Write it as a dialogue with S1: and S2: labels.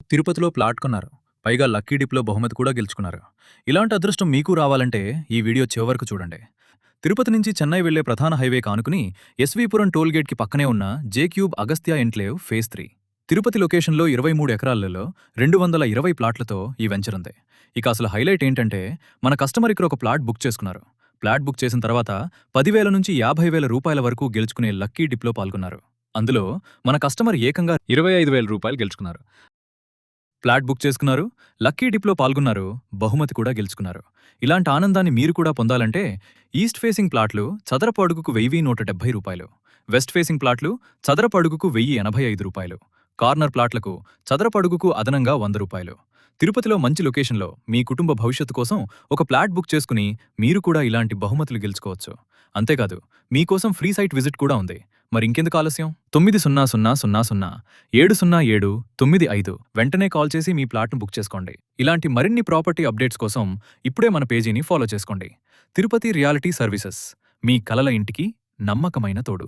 S1: తిరుపతిలో ప్లాట్ కొన్నారు. పైగా లక్కీ డిప్‌లో బహుమతి కూడా గెలుచుకున్నారు. ఇలాంటి అదృష్టం మీకు రావాలంటే ఈ వీడియో చివరకు చూడండి. తిరుపతి నుంచి చెన్నై వెళ్లే ప్రధాన హైవే కానుకుని ఎస్వీపురం టోల్ గేట్‌కి పక్కనే ఉన్న జేక్యూబ్ అగస్త్య ఎన్క్లేవ్ ఫేజ్ 3. తిరుపతి లొకేషన్‌లో 23 ఎకరాలలో 220 ప్లాట్లతో ఈ వెంచర్ ఉంది. ఇక అసలు హైలైట్ ఏంటంటే మన కస్టమర్ ఇక్కడ ఒక ప్లాట్ బుక్ చేసుకున్నారు. ప్లాట్ బుక్ చేసిన తర్వాత 10,000 నుంచి 50,000 రూపాయల వరకు గెలుచుకునే లక్కీ డిప్‌లో పాల్గొన్నారు. అందులో మన కస్టమర్ ఏకంగా 25,000 రూపాయలు గెలుచుకున్నారు. ఫ్లాట్ బుక్ చేసుకున్నారు, లక్కీ డిప్‌లో పాల్గొన్నారు, బహుమతి కూడా గెలుచుకున్నారు. ఇలాంటి ఆనందాన్ని మీరు కూడా పొందాలంటే ఈస్ట్ ఫేసింగ్ ప్లాట్లు చదరపు అడుగుకు రూ. 1,170, వెస్ట్ ఫేసింగ్ ప్లాట్లు చదరపు అడుగుకు రూ. 1,085, కార్నర్ ప్లాట్లకు చదరపు అడుగుకు అదనంగా రూ. 100. తిరుపతిలో మంచి లొకేషన్లో మీ కుటుంబ భవిష్యత్తు కోసం ఒక ప్లాట్ బుక్ చేసుకుని మీరు కూడా ఇలాంటి బహుమతులు గెలుచుకోవచ్చు. అంతేకాదు మీకోసం ఫ్రీ సైట్ విజిట్ కూడా ఉంది. మరింకెందుకు ఆలస్యం? 9000070795 వెంటనే కాల్ చేసి మీ ప్లాట్‌ను బుక్ చేసుకోండి. ఇలాంటి మరిన్ని ప్రాపర్టీ అప్డేట్స్ కోసం ఇప్పుడే మన పేజీని ఫాలో చేసుకోండి. తిరుపతి రియాలిటీ సర్వీసెస్, మీ కలల ఇంటికి నమ్మకమైన తోడు.